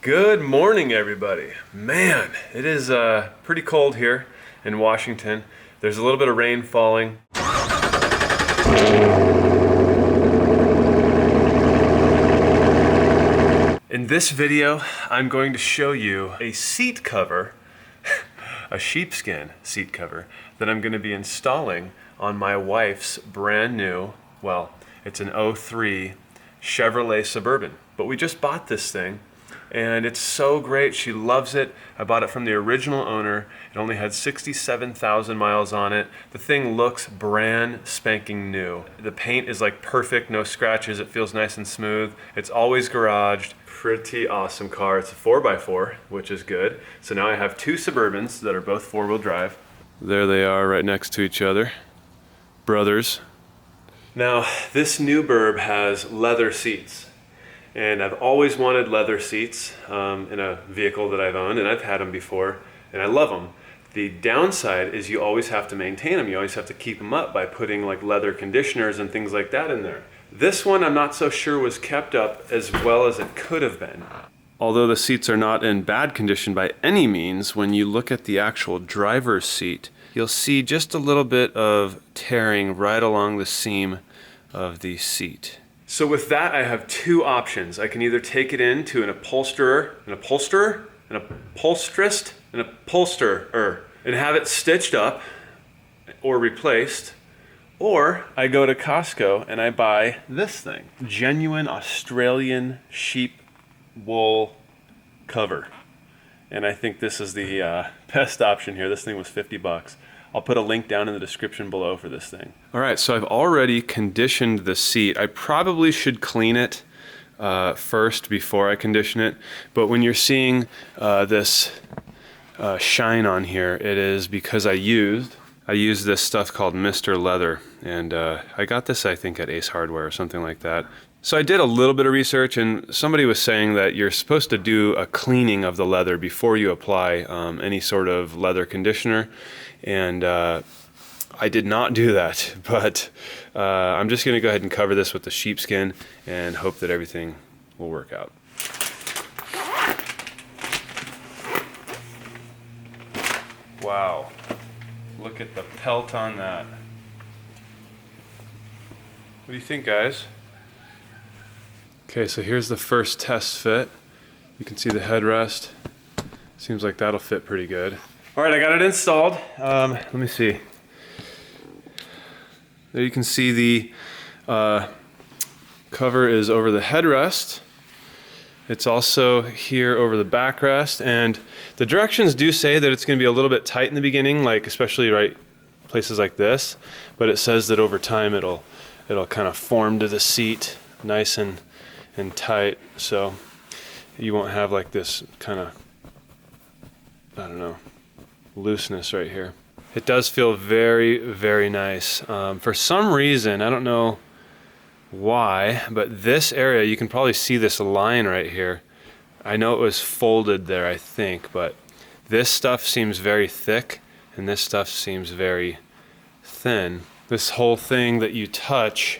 Good morning, everybody. Man, it is pretty cold here in Washington. There's a little bit of rain falling. In this video, I'm going to show you a seat cover, a sheepskin seat cover, that I'm going to be installing on my wife's brand new, well, it's an 03 Chevrolet Suburban. But we just bought this thing, and it's so great. She loves it. I bought it from the original owner. It only had 67,000 miles on it. The thing looks brand spanking new. The paint is like perfect, no scratches. It feels nice and smooth. It's always garaged. Pretty awesome car. It's a 4x4, which is good. So now I have two Suburbans that are both four-wheel drive. There they are right next to each other. Brothers. Now, this new Burb has leather seats. And I've always wanted leather seats in a vehicle that I've owned, and I've had them before, and I love them. The downside is you always have to maintain them. You always have to keep them up by putting like leather conditioners and things like that in there. This one I'm not so sure was kept up as well as it could have been. Although the seats are not in bad condition by any means, when you look at the actual driver's seat, you'll see just a little bit of tearing right along the seam of the seat. So with that, I have two options. I can either take it in to an upholsterer, and have it stitched up or replaced, or I go to Costco and I buy this thing, genuine Australian sheep wool cover. And I think this is the best option here. This thing was 50 bucks. I'll put a link down in the description below for this thing. All right, so I've already conditioned the seat. I probably should clean it first before I condition it, but when you're seeing this shine on here, it is because I used this stuff called Mr. Leather, and I got this, I think, at Ace Hardware or something like that. So I did a little bit of research, and somebody was saying that you're supposed to do a cleaning of the leather before you apply any sort of leather conditioner. And I did not do that, but I'm just going to go ahead and cover this with the sheepskin and hope that everything will work out. Wow, look at the pelt on that. What do you think, guys? Okay, so here's the first test fit. You can see the headrest. Seems like that'll fit pretty good. All right, I got it installed. Let me see. There you can see the cover is over the headrest. It's also here over the backrest, and the directions do say that it's going to be a little bit tight in the beginning, like especially right places like this. But it says that over time it'll kind of form to the seat, nice and tight, so you won't have like this kind of, I don't know, looseness right here. It does feel very, very nice. For some reason, I don't know why, but this area, you can probably see this line right here. I know it was folded there, I think, but this stuff seems very thick and this stuff seems very thin. This whole thing that you touch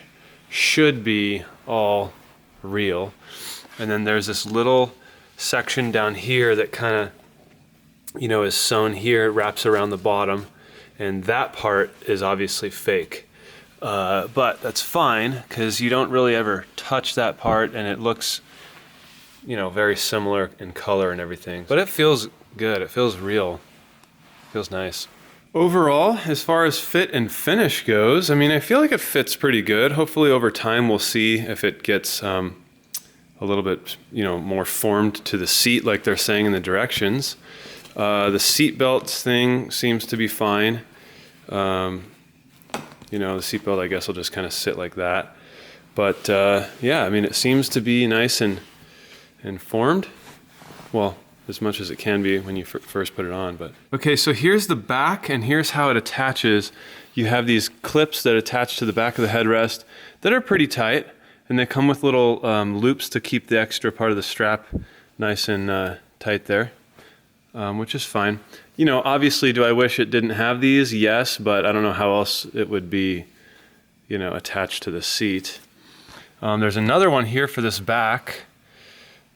should be all real. And then there's this little section down here that kind of, you know, is sewn here, wraps around the bottom, and that part is obviously fake. But that's fine, because you don't really ever touch that part, and it looks, you know, very similar in color and everything. But it feels good, it feels real, it feels nice. Overall, as far as fit and finish goes, I mean, I feel like it fits pretty good. Hopefully over time we'll see if it gets a little bit, you know, more formed to the seat like they're saying in the directions. The seat belt thing seems to be fine. You know, the seat belt, I guess, will just kind of sit like that. But yeah, I mean, it seems to be nice and formed. Well, as much as it can be when you first put it on. But okay, so here's the back, and here's how it attaches. You have these clips that attach to the back of the headrest that are pretty tight, and they come with little loops to keep the extra part of the strap nice and tight there. Which is fine. You know, obviously, do I wish it didn't have these? Yes, but I don't know how else it would be, you know, attached to the seat. There's another one here for this back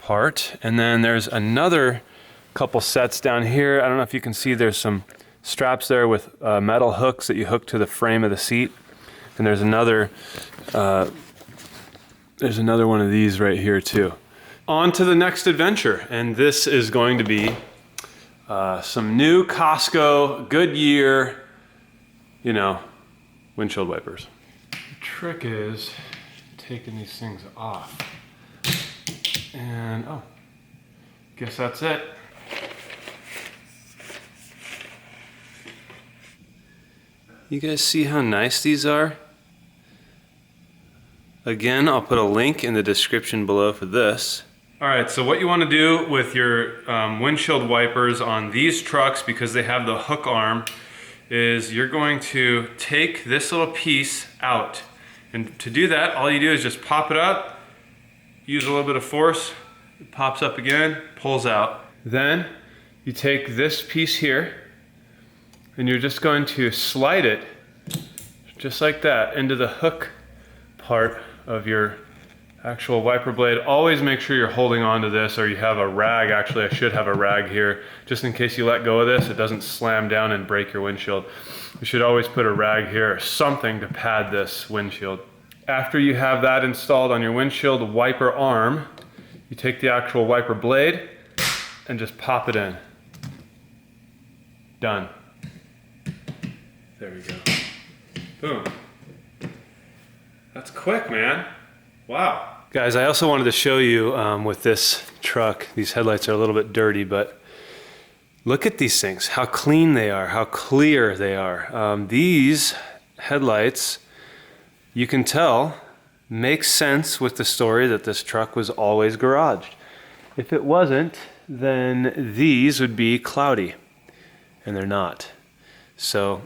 part. And then there's another couple sets down here. I don't know if you can see, there's some straps there with metal hooks that you hook to the frame of the seat. And there's another one of these right here too. On to the next adventure, and this is going to be some new Costco, Goodyear, you know, windshield wipers. The trick is taking these things off. And oh, guess that's it. You guys see how nice these are? Again, I'll put a link in the description below for this. All right, so what you want to do with your windshield wipers on these trucks, because they have the hook arm, is you're going to take this little piece out. And to do that, all you do is just pop it up, use a little bit of force, it pops up again, pulls out. Then you take this piece here, and you're just going to slide it, just like that, into the hook part of your actual wiper blade. Always make sure you're holding on to this, or you have a rag. Actually, I should have a rag here, just in case you let go of this, it doesn't slam down and break your windshield. You should always put a rag here or something to pad this windshield. After you have that installed on your windshield wiper arm, you take the actual wiper blade and just pop it in. Done. There we go. Boom. That's quick, man. Wow. Guys, I also wanted to show you with this truck, these headlights are a little bit dirty, but look at these things, how clean they are, how clear they are. These headlights, you can tell, make sense with the story that this truck was always garaged. If it wasn't, then these would be cloudy, and they're not. So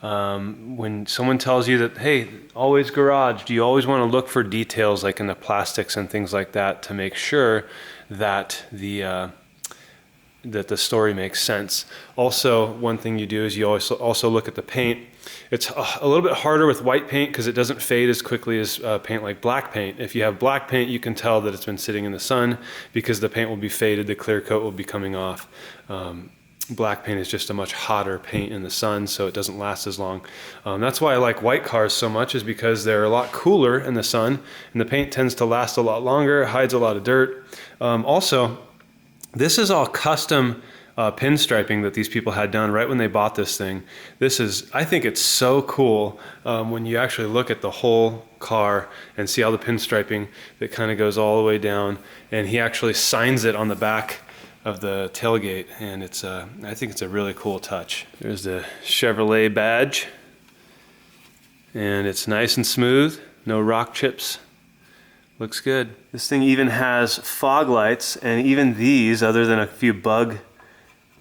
when someone tells you that, hey, always garaged, you always want to look for details like in the plastics and things like that to make sure that the story makes sense. Also, one thing you do is you also look at the paint. It's a little bit harder with white paint because it doesn't fade as quickly as paint like black paint. If you have black paint, you can tell that it's been sitting in the sun because the paint will be faded, the clear coat will be coming off. Black paint is just a much hotter paint in the sun, so it doesn't last as long. That's why I like white cars so much, is because they're a lot cooler in the sun, and the paint tends to last a lot longer, it hides a lot of dirt. Also, this is all custom pinstriping that these people had done right when they bought this thing. I think it's so cool when you actually look at the whole car and see all the pinstriping that kind of goes all the way down, and he actually signs it on the back of the tailgate, and I think it's a really cool touch. There's the Chevrolet badge, and it's nice and smooth, no rock chips. Looks good. This thing even has fog lights, and even these, other than a few bug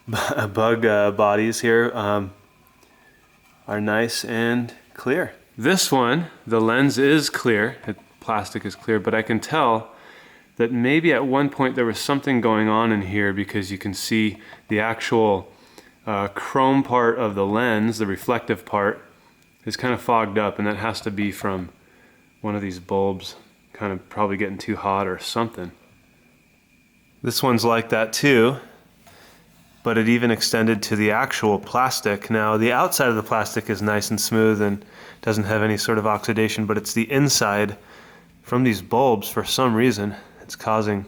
bodies here, are nice and clear. This one, the lens is clear, the plastic is clear, but I can tell that maybe at one point there was something going on in here, because you can see the actual chrome part of the lens, the reflective part, is kind of fogged up, and that has to be from one of these bulbs kind of probably getting too hot or something. This one's like that too, but it even extended to the actual plastic. Now the outside of the plastic is nice and smooth and doesn't have any sort of oxidation, but it's the inside from these bulbs, for some reason, it's causing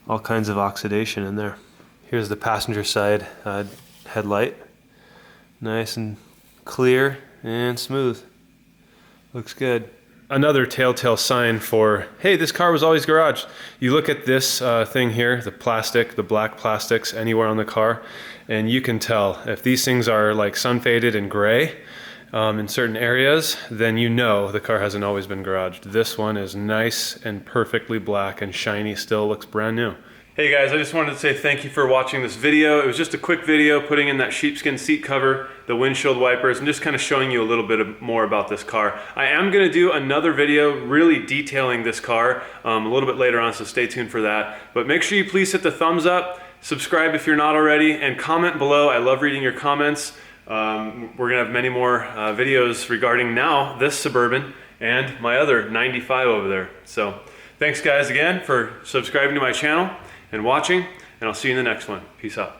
all kinds of oxidation in there. Here's the passenger side headlight. Nice and clear and smooth. Looks good. Another telltale sign for, hey, this car was always garaged. You look at this thing here, the plastic, the black plastics anywhere on the car, and you can tell if these things are like sun faded and gray, in certain areas, then you know the car hasn't always been garaged. This one is nice and perfectly black and shiny, still looks brand new. Hey guys, I just wanted to say thank you for watching this video. It was just a quick video putting in that sheepskin seat cover, the windshield wipers, and just kind of showing you a little bit more about this car. I am going to do another video really detailing this car a little bit later on, so stay tuned for that. But make sure you please hit the thumbs up, subscribe if you're not already, and comment below. I love reading your comments. We're gonna have many more videos regarding now this Suburban and my other 95 over there. So Thanks guys again for subscribing to my channel and watching, and I'll see you in the next one. Peace out.